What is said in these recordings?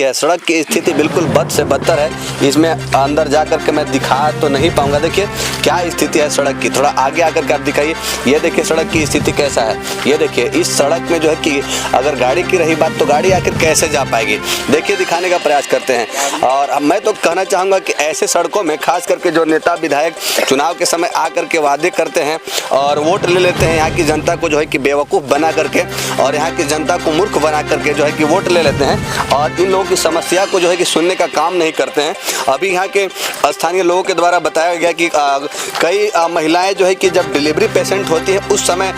स्थिति है, सड़क की स्थिति बिल्कुल बद से बदतर है। इसमें अंदर जा कर के मैं दिखा तो नहीं पाऊंगा। देखिए क्या स्थिति है सड़क की, थोड़ा आगे आकर के आप दिखाइए। ये देखिए सड़क की स्थिति कैसा है। ये देखिए इस सड़क में जो है कि अगर गाड़ी की रही बात तो गाड़ी आकर कैसे जा पाएगी। देखिए दिखाने का प्रयास करते हैं। और मैं तो कहना चाहूँगा कि ऐसे सड़कों में खास करके जो नेता विधायक चुनाव के समय आकर के वादे करते हैं और वोट ले लेते हैं, यहाँ की जनता को जो है कि बेवकूफ़ बना करके और यहाँ की जनता को मूर्ख बना करके जो है कि वोट ले लेते हैं और इन लोगों की समस्या को जो है कि सुनने का काम नहीं करते हैं। अभी यहाँ के स्थानीय लोगों के द्वारा बताया गया कि कई महिलाएं जो है कि जब डिलीवरी पेशेंट होती है उस समय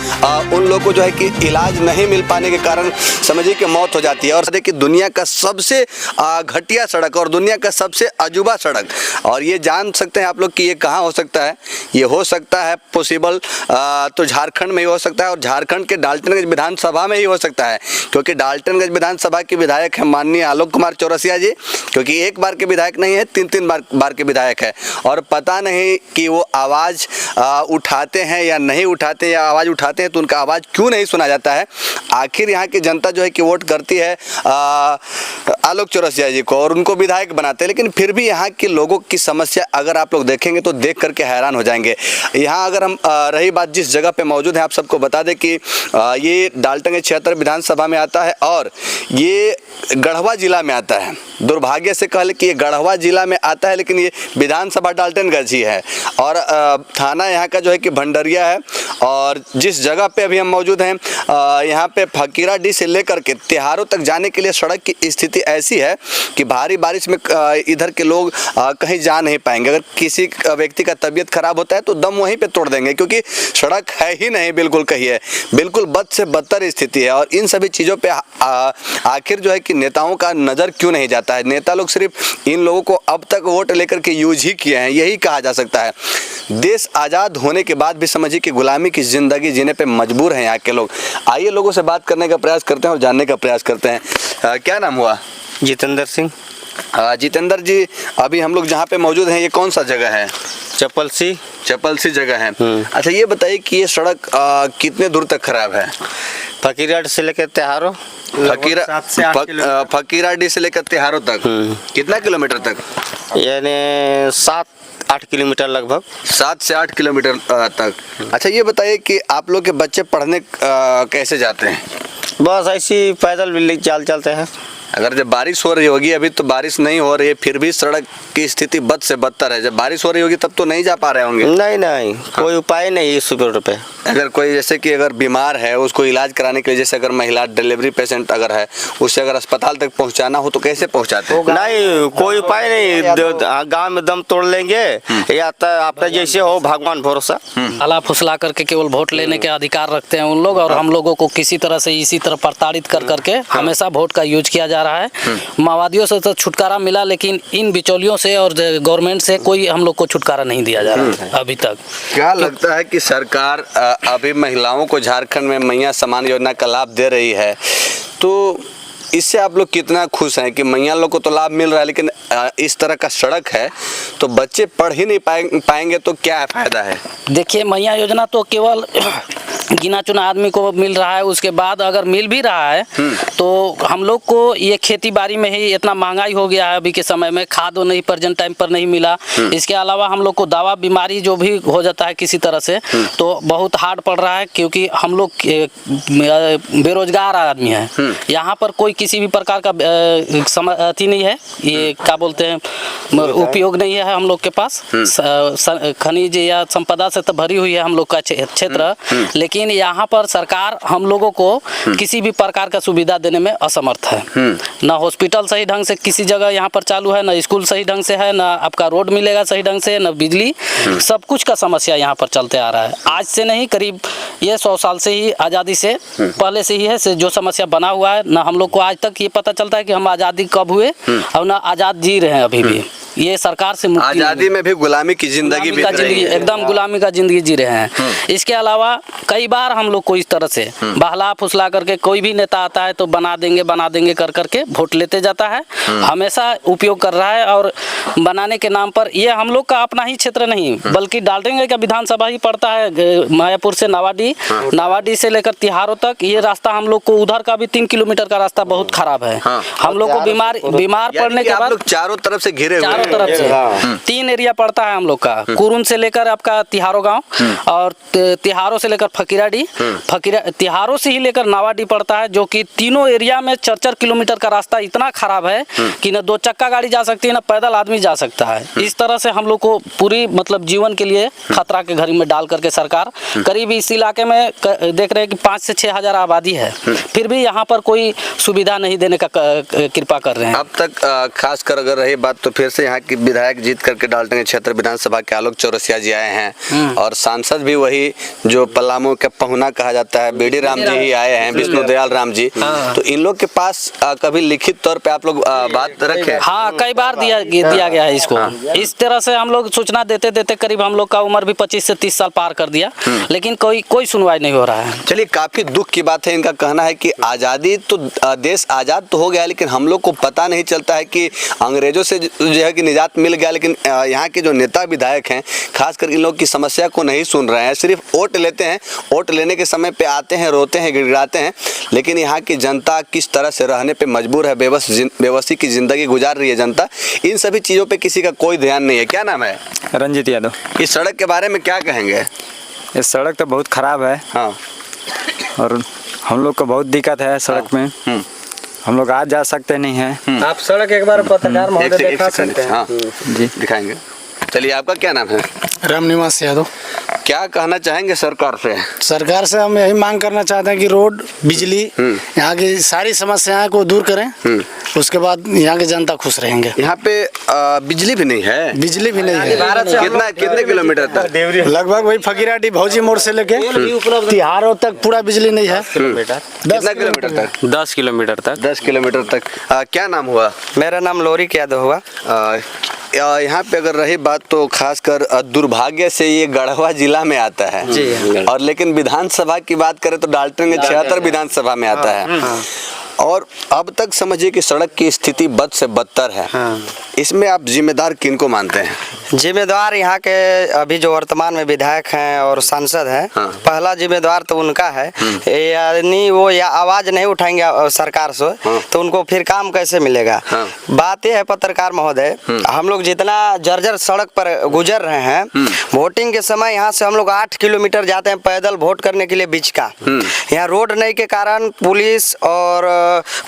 उन लोगों को जो है कि इलाज नहीं मिल पाने के कारण समझिए कि मौत हो जाती है। और देखिए दुनिया का सबसे घटिया सड़क और दुनिया का सबसे अजूबा सड़क, और ये जान सकते हैं आप लोग कि ये कहाँ हो सकता है। ये हो सकता है पॉसिबल तो झारखंड में ही हो सकता है और झारखंड के डाल्टनगंज विधानसभा में ही हो सकता है, क्योंकि डाल्टनगंज विधानसभा के विधायक हैं माननीय आलोक कुमार चौरसिया जी, क्योंकि एक बार के विधायक नहीं है, तीन बार के विधायक है। और पता नहीं कि वो आवाज़ उठाते हैं या नहीं उठाते, या आवाज़ उठाते हैं तो उनका आवाज़ क्यों नहीं सुना जाता है। आखिर यहाँ की जनता जो है कि वोट करती है आलोक चौरसिया जी को और उनको विधायक बनाते हैं, लेकिन फिर भी यहाँ के लोगों की समस्या अगर आप लोग देखेंगे तो देख करके हैरान हो जाएंगे। यहाँ अगर हम रही बात जिस जगह पे मौजूद है, आप सबको बता दें कि ये डाल्टनगंज क्षेत्र विधानसभा में आता है और ये गढ़वा जिला में आता है। दुर्भाग्य से कह लें कि ये गढ़वा जिला में आता है, लेकिन ये विधानसभा डाल्टनगंज ही है और थाना यहाँ का जो है कि भंडरिया है। और जिस जगह पे अभी हम मौजूद हैं यहाँ पे फकीराडीह से लेकर के तिहारों तक जाने के लिए सड़क की स्थिति ऐसी है कि भारी बारिश में इधर के लोग कहीं जा नहीं पाएंगे। अगर किसी व्यक्ति का तबीयत खराब होता है तो दम वहीं पे तोड़ देंगे, क्योंकि सड़क है ही नहीं, बिल्कुल कहिए बिल्कुल बद से बदतर स्थिति है। और इन सभी चीज़ों पे आखिर जो है कि नेताओं का नज़र क्यों नहीं जाता है। नेता लोग सिर्फ इन लोगों को अब तक वोट लेकर के यूज ही किए हैं, यही कहा जा सकता है। देश आज़ाद होने के बाद भी समझिए कि गुलामी की ज़िंदगी जीने पे मजबूर हैं यहाँ के लोग। आइए लोगों से बात करने का प्रयास करते हैं और जानने का प्रयास करते हैं। क्या नाम हुआ? जितेंद्र सिंह। जितेंद्र जी, अभी हम लोग जहाँ पे मौजूद हैं ये कौन सा जगह है? चपलसी जगह है। अच्छा ये बताइए कि ये सड़क कितने दूर तक खराब है? फकीराडीह से लेकर तिहारों, फकीराडीह से लेकर तिहारों तक कितना किलोमीटर तक? यानी 7-8 किलोमीटर लगभग। 7 से 8 किलोमीटर तक। अच्छा ये बताइए कि आप लोग के बच्चे पढ़ने कैसे जाते हैं? बस ऐसी पैदल भी चलते हैं। अगर जब बारिश हो रही होगी, अभी तो बारिश नहीं हो रही है, फिर भी सड़क की स्थिति बद से बदतर है। जब बारिश हो रही होगी तब तो नहीं जा पा रहे होंगे? नहीं कोई उपाय नहीं इस रोड पे। अगर कोई जैसे कि अगर बीमार है उसको इलाज कराने के लिए, जैसे अगर महिला डिलीवरी पेशेंट अगर है उसे अगर अस्पताल तक पहुंचाना हो तो कैसे पहुंचाते हैं? नहीं कोई उपाय नहीं, गांव में दम तोड़ लेंगे या तो आपका जैसे हो भगवान भरोसा। अला फुसला करके केवल वोट लेने के अधिकार रखते हैं उन लोग, और हम लोगों को किसी तरह से इसी तरह प्रताड़ित कर करके हमेशा वोट का यूज किया जा रहा है। माओवादियों से तो छुटकारा मिला, लेकिन इन बिचौलियों से और गवर्नमेंट से कोई हम लोग को छुटकारा नहीं दिया जा रहा है अभी तक। क्या लगता है कि सरकार अभी महिलाओं को झारखंड में मैया समान योजना का लाभ दे रही है, तो इससे आप लोग कितना खुश हैं कि मैया लोग को तो लाभ मिल रहा है, लेकिन इस तरह का सड़क है तो बच्चे पढ़ ही नहीं पाएंगे तो क्या फायदा है? देखिए मैया योजना तो केवल गिना चुना आदमी को मिल रहा है, उसके बाद अगर मिल भी रहा है तो हम लोग को ये खेती बाड़ी में ही इतना महंगाई हो गया है अभी के समय में, खाद नहीं प्रेजेंट टाइम पर नहीं मिला। इसके अलावा हम लोग को दवा बीमारी जो भी हो जाता है किसी तरह से तो बहुत हार्ड पड़ रहा है, क्योंकि हम लोग बेरोजगार आदमी हैं। यहाँ पर कोई किसी भी प्रकार का अथी नहीं है, ये क्या बोलते हैं उपयोग नहीं है हम लोग के पास। खनिज या संपदा से तो भरी हुई है हम लोग का क्षेत्र, लेकिन यहाँ पर सरकार हम लोगों को किसी भी प्रकार का सुविधा देने में असमर्थ है। ना हॉस्पिटल सही ढंग से किसी जगह यहाँ पर चालू है, ना स्कूल सही ढंग से है, ना आपका रोड मिलेगा सही ढंग से, ना बिजली, सब कुछ का समस्या यहाँ पर चलते आ रहा है। आज से नहीं, करीब ये 100 साल से ही, आज़ादी से पहले से ही है जो समस्या बना हुआ है। ना हम लोग को आज तक ये पता चलता है कि हम आज़ादी कब हुए और ना आज़ाद जी रहे हैं अभी भी। ये सरकार से मुक्ति आजादी में भी गुलामी की जिंदगी बीत रही है। एकदम गुलामी का जिंदगी जी रहे हैं। इसके अलावा कई बार हम लोग को इस तरह से बहला फुसला करके कोई भी नेता आता है तो बना देंगे कर करके वोट लेते जाता है, हमेशा उपयोग कर रहा है। और बनाने के नाम पर ये हम लोग का अपना ही क्षेत्र नहीं बल्कि डाल्टनगंज का विधानसभा ही पड़ता है। मायापुर से नावाडी से लेकर तिहारों तक ये रास्ता हम लोग को, उधर का भी 3 किलोमीटर का रास्ता बहुत खराब है। हम लोग को बीमार पड़ने के बाद चारों तरफ से घिरे हुए, चारों तरफ से 3 एरिया पड़ता है हम लोग का, कुरुन से लेकर आपका तिहारों गांव और तिहारों से लेकर फकीराडी, तिहारों से ही लेकर नावाडी पड़ता है, जो कि तीनों एरिया में 4-4 किलोमीटर का रास्ता इतना खराब है कि न 2 चक्का गाड़ी जा सकती है, न पैदल आदमी जा सकता है। इस तरह से हम लोग को पूरी मतलब जीवन के लिए खतरा के घड़ी में डाल करके सरकार करीब इस इलाके में देख रहे हैं कि 5 से 6 हजार आबादी है, फिर भी यहाँ पर कोई सुविधा नहीं देने का कृपा कर रहे हैं। अब तक खासकर अगर रही बात तो फिर से यहाँ की विधायक जीत करके डाल्टनगंज क्षेत्र विधानसभा के आलोक चौरसिया जी आए हैं और सांसद भी वही जो पलामू के पहुना कहा जाता है बीडी राम जी ही आए हैं, विष्णु दयाल राम जी। तो इन लोग के पास कभी लिखित तौर पे आप लोग बात रखे? हाँ, कई बार दिया गया है इसको। इस तरह से हम लोग सूचना देते करीब हम लोग का उम्र भी 25 से 30 साल पार कर दिया, लेकिन कोई सुनवाई नहीं हो रहा है। चलिए, काफी दुख की बात है। इनका कहना है कि आजादी तो देश आजाद तो हो गया, लेकिन हम लोग को पता नहीं चलता है कि अंग्रेजों से जो है कि निजात मिल गया, लेकिन यहाँ के जो नेता विधायक हैं खासकर इन लोग की समस्या को नहीं सुन रहे हैं। सिर्फ वोट लेते हैं, वोट लेने के समय पे आते हैं, रोते हैं, गिड़गिड़ाते हैं, लेकिन यहाँ की जनता किस तरह से रहने पे मजबूर है, बेबसी की जिंदगी गुजार रही है जनता, इन सभी चीजों पे किसी का कोई ध्यान नहीं है। क्या नाम है? रंजीत यादव। इस सड़क के बारे में क्या कहेंगे? ये सड़क तो बहुत खराब है। हाँ, और हम लोग को बहुत दिक्कत है सड़क में। हम लोग आज जा सकते नहीं हैं। आप सड़क एक बार पत्रकार महोदय दिखा सकते हैं। हाँ जी, दिखाएंगे। चलिए, आपका क्या नाम है? रामनिवास यादव। क्या कहना चाहेंगे सरकार से? सरकार से हम यही मांग करना चाहते हैं कि रोड, बिजली, यहाँ की सारी समस्याएं को दूर करें, उसके बाद यहाँ की जनता खुश रहेंगे। यहाँ पे बिजली भी नहीं है? बिजली भी नहीं है। कितने किलोमीटर तक? लगभग वही फकीराडी भौजी मोड़ से लेके तिहारों तक पूरा बिजली नहीं है। कितना किलोमीटर तक? 10 किलोमीटर तक। 10 किलोमीटर तक। क्या नाम हुआ? मेरा नाम लोरिक यादव हुआ। यहाँ पे अगर रही बात तो खासकर दुर्भाग्य से ये गढ़वा जिला में आता है जी, और लेकिन विधानसभा की बात करें तो डाल्टनगंज 76 विधानसभा में आता है। और अब तक समझिए कि सड़क की स्थिति बद से बदतर है। इसमें आप जिम्मेदार किनको मानते हैं? जिम्मेदार यहाँ के अभी जो वर्तमान में विधायक हैं और सांसद हैं, पहला जिम्मेदार तो उनका है। यानी वो या आवाज नहीं उठाएंगे सरकार से तो उनको फिर काम कैसे मिलेगा? बात यह है पत्रकार महोदय, हम लोग जितना जर्जर सड़क पर गुजर रहे हैं, वोटिंग के समय यहाँ से हम लोग 8 किलोमीटर जाते हैं पैदल वोट करने के लिए बीच का। यहाँ रोड नहीं के कारण पुलिस और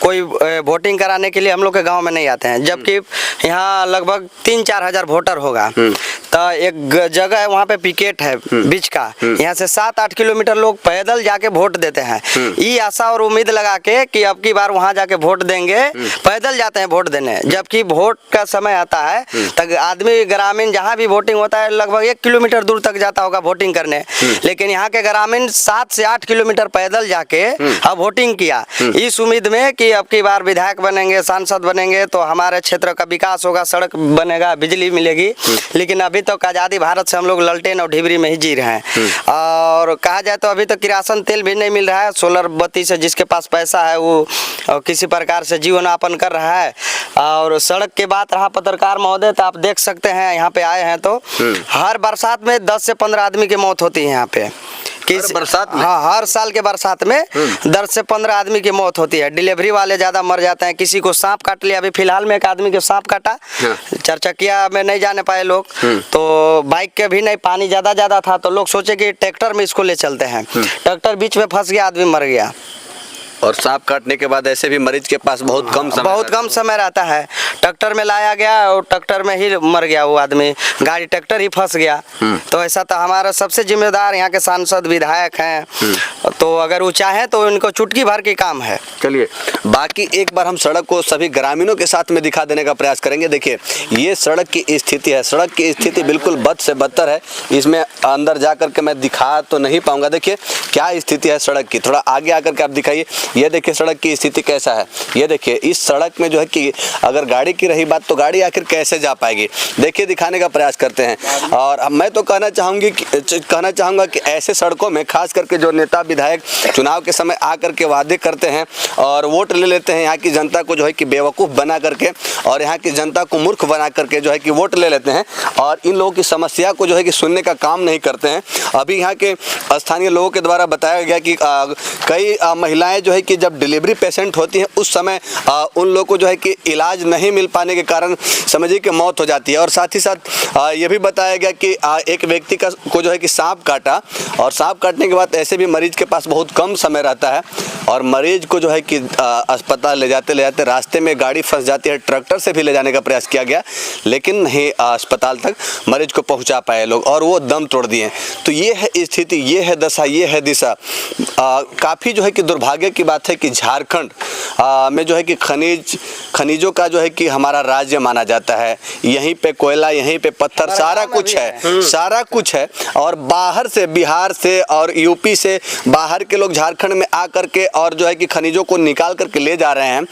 कोई वोटिंग कराने के लिए हम लोग के गांव में नहीं आते हैं, जबकि यहाँ लगभग 3-4 हजार वोटर होगा। तो एक जगह है वहाँ पे पिकेट है बीच का, यहाँ से 7-8 किलोमीटर लोग पैदल जाके वोट देते हैं। ये आशा और उम्मीद लगा के कि अब की बार वहाँ जाके वोट देंगे, पैदल जाते हैं वोट देने, जबकि वोट का समय आता है तक आदमी ग्रामीण जहाँ भी वोटिंग होता है लगभग 1 किलोमीटर दूर तक जाता होगा वोटिंग करने, लेकिन यहाँ के ग्रामीण 7 से 8 किलोमीटर पैदल जाके अब वोटिंग किया, इस उम्मीद में कि अब की बार विधायक बनेंगे, सांसद बनेंगे तो हमारे क्षेत्र का विकास होगा, सड़क बनेगा, बिजली मिलेगी। लेकिन अभी तक आज़ादी भारत से हम लोग ललटेन और ढिबरी में ही जी रहे हैं। और कहा जाए तो अभी तक किरासन तेल भी नहीं मिल रहा है। सोलर बत्ती से जिसके पास पैसा है वो किसी प्रकार से जीवन यापन कर रहा है। और सड़क के बात रहा पत्रकार महोदय, तो आप देख सकते हैं यहाँ पे आए हैं तो हर बरसात में 10 से 15 आदमी की मौत होती है यहाँ पे। बरसात में? हाँ, हर साल के बरसात में 10 से 15 आदमी की मौत होती है। डिलीवरी वाले ज्यादा मर जाते हैं, किसी को सांप काट लिया। अभी फिलहाल में एक आदमी के सांप काटा, 4 चकिया में नहीं जाने पाए लोग, तो बाइक के भी नहीं, पानी ज्यादा था तो लोग सोचे कि ट्रैक्टर में इसको ले चलते हैं, ट्रैक्टर बीच में फंस गया, आदमी मर गया। और सांप काटने के बाद ऐसे भी मरीज के पास बहुत कम समय रहता है। ट्रैक्टर में लाया गया और ट्रैक्टर में ही मर गया वो आदमी, गाड़ी ट्रैक्टर ही फंस गया। तो ऐसा तो हमारा सबसे जिम्मेदार यहाँ के सांसद विधायक हैं, तो अगर वो चाहें तो उनको चुटकी भर के काम है। चलिए, बाकी एक बार हम सड़क को सभी ग्रामीणों के साथ में दिखा देने का प्रयास करेंगे। देखिए, ये सड़क की स्थिति है, सड़क की स्थिति बिल्कुल बद से बदतर है। इसमें अंदर जा करके मैं दिखा तो नहीं पाऊंगा। देखिए क्या स्थिति है सड़क की, थोड़ा आगे आकर के आप दिखाइए। ये देखिए सड़क की स्थिति कैसा है। ये देखिए, इस सड़क में जो है कि अगर गाड़ी की रही बात, तो गाड़ी आखिर कैसे जा पाएगी। देखिए दिखाने का प्रयास करते हैं। और मैं तो कहना चाहूँगा कि ऐसे सड़कों में खास करके जो नेता विधायक चुनाव के समय आकर के वादे करते हैं और वोट ले लेते हैं, यहाँ की जनता को जो है कि बेवकूफ़ बना करके और यहाँ की जनता को मूर्ख बना करके जो है कि वोट ले लेते हैं और इन लोगों की समस्या को जो है कि सुनने का काम नहीं करते हैं। अभी यहाँ के स्थानीय लोगों के द्वारा बताया गया कि कई महिलाएं जो है कि जब डिलीवरी पेशेंट होती हैं उस समय उन लोगों को जो है कि इलाज नहीं मिल पाने के कारण समझिए कि मौत हो जाती है। और साथ ही साथ ये भी बताया गया कि एक व्यक्ति को जो है कि सांप काटा और सांप काटने के बाद ऐसे भी मरीज के पास बहुत कम समय रहता है और मरीज को जो है कि अस्पताल ले जाते रास्ते में गाड़ी फंस जाती है। ट्रैक्टर से भी ले जाने का प्रयास किया गया लेकिन नहीं अस्पताल तक मरीज को पहुंचा पाए लोग और वो दम तोड़ दिए। तो ये है स्थिति, ये है दशा, ये है दिशा। काफ़ी जो है कि दुर्भाग्य की बात है कि झारखंड में जो है कि खनिजों का जो है कि हमारा राज्य माना जाता है। यहीं पे कोयला, यहीं पे पत्थर, सारा कुछ है और बाहर से, बिहार से और यूपी से बाहर के लोग झारखंड में आकर के और जो है कि खनिजों को निकाल करके ले जा रहे हैं।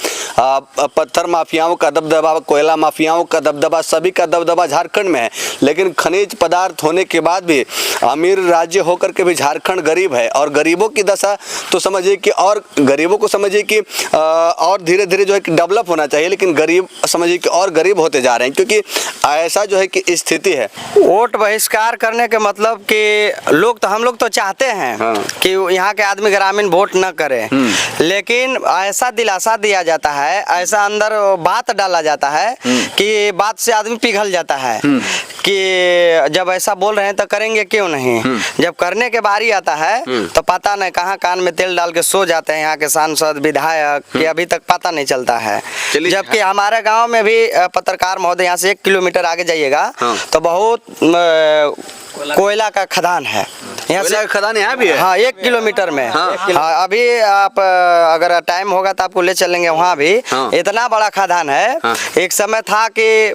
पत्थर माफियाओं का दबदबा, कोयला माफियाओं का दबदबा, सभी का दबदबा झारखंड में है। लेकिन खनिज पदार्थ होने के बाद भी, अमीर राज्य होकर के भी झारखंड गरीब है और गरीबों की दशा तो समझिए कि, और गरीबों को समझिए कि और धीरे धीरे जो है कि डेवलप होना चाहिए, लेकिन गरीब समझिए कि और गरीब होते जा रहे हैं क्योंकि ऐसा जो है कि स्थिति है। वोट बहिष्कार करने के मतलब कि हम लोग तो चाहते हैं कि यहाँ के आदमी ग्रामीण वोट न करें, लेकिन ऐसा दिलासा दिया जाता है, ऐसा अंदर बात डाला जाता है कि बात से आदमी पिघल जाता है कि जब ऐसा बोल रहे हैं तो करेंगे क्यों नहीं। जब करने के बारी आता है तो पता नहीं कहाँ कान में तेल डाल के सो जाते हैं यहाँ के सांसद विधायक कि अभी तक पता नहीं चलता है। जबकि हमारे गांव में भी पत्रकार महोदय, यहाँ से 1 किलोमीटर आगे जाइएगा तो बहुत कोयला का खदान है। यहाँ से खदान यहाँ भी है। हाँ, 1 किलोमीटर में। हाँ, अभी आप अगर टाइम होगा तो आपको ले चलेंगे वहाँ भी। इतना बड़ा खदान है। एक समय था कि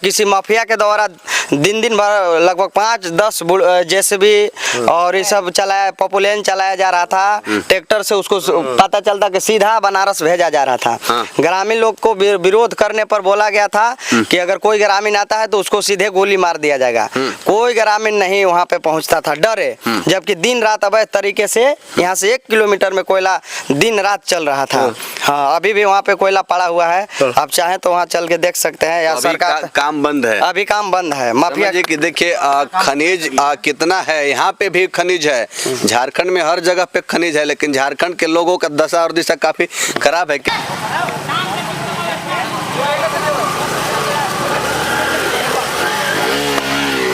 किसी माफिया के द्वारा दिन भर लगभग 5-10 जेसीबी और ये सब पॉपुलेन चलाया जा रहा था। ट्रैक्टर से उसको पता चलता कि सीधा बनारस भेजा जा रहा था। ग्रामीण लोग को विरोध करने पर बोला गया था कि अगर कोई ग्रामीण आता है तो उसको सीधे गोली मार दिया जाएगा। कोई ग्रामीण नहीं वहाँ पे पहुँचता था, डरे। जबकि दिन रात अवैध तरीके से यहाँ से 1 किलोमीटर में कोयला दिन रात चल रहा था। हाँ, अभी भी वहाँ पे कोयला पड़ा हुआ है। आप चाहें तो वहाँ चल के देख सकते हैं। या सरकार काम बंद है, अभी काम बंद है। माफिया कि देखिए खनिज कितना है, यहाँ पे भी खनिज है। झारखंड में हर जगह पे खनिज है, लेकिन झारखंड के लोगों का दशा और दिशा काफी खराब है।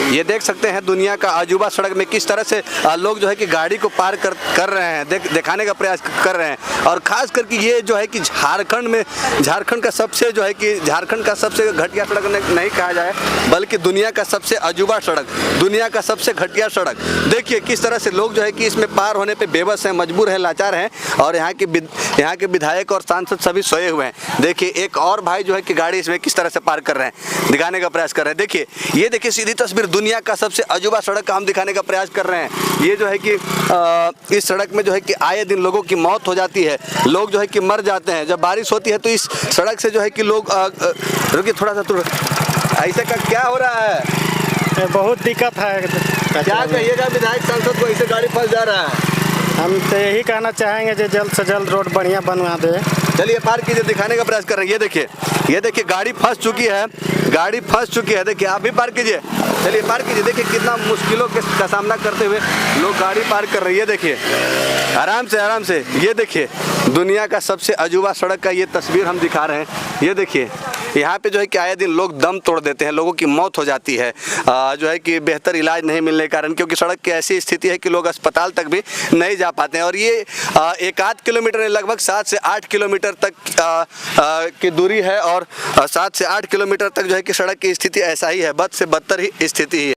ये देख सकते हैं दुनिया का अजूबा सड़क में किस तरह से लोग जो है कि गाड़ी को पार कर रहे हैं, दिखाने का प्रयास कर रहे हैं। और खास करके ये जो है कि झारखंड का सबसे जो है कि झारखंड का सबसे घटिया सड़क नहीं कहा जाए बल्कि दुनिया का सबसे अजूबा सड़क, दुनिया का सबसे घटिया सड़क। देखिए किस तरह से लोग जो है कि इसमें पार होने पे बेबस हैं, मजबूर हैं, लाचार हैं और यहाँ के विधायक और सांसद सभी सोए हुए हैं। देखिए एक और भाई जो है कि गाड़ी इसमें किस तरह से पार कर रहे हैं, दिखाने का प्रयास कर रहे हैं। देखिए ये देखिए सीधी तस्वीर दुनिया का सबसे अजूबा सड़क का हम दिखाने का प्रयास कर रहे हैं। ये जो है कि इस सड़क में जो है कि आए दिन लोगों की मौत हो जाती है, लोग जो है कि मर जाते हैं। जब बारिश होती है तो इस सड़क से जो है कि लोग रुकिए थोड़ा सा, ऐसे का क्या हो रहा है? बहुत दिक्कत है। क्या कहिएगा विधायक सांसद को, ऐसे गाड़ी फंस जा रहा है? हम तो यही कहना चाहेंगे जो जल्द से जल्द रोड बढ़िया बनवा दे। चलिए पार कीजिए, दिखाने का प्रयास कर रहे हैं। ये देखिए गाड़ी फंस चुकी है, देखिए आप भी पार कीजिए। चलिए पार कीजिए। देखिए कितना मुश्किलों का सामना करते हुए लोग गाड़ी पार कर रही है। देखिए आराम से। ये देखिए दुनिया का सबसे अजूबा सड़क का ये तस्वीर हम दिखा रहे हैं। ये देखिए यहाँ पे जो है कि आए दिन लोग दम तोड़ देते हैं, लोगों की मौत हो जाती है जो है कि बेहतर इलाज नहीं मिलने के कारण, क्योंकि सड़क की ऐसी स्थिति है कि लोग अस्पताल तक भी नहीं जा पाते हैं। और ये 1-8 किलोमीटर लगभग 7 से 8 किलोमीटर तक की दूरी है और 7 से 8 किलोमीटर तक जो है कि सड़क की स्थिति ऐसा ही है, बद से बदतर ही स्थिति है।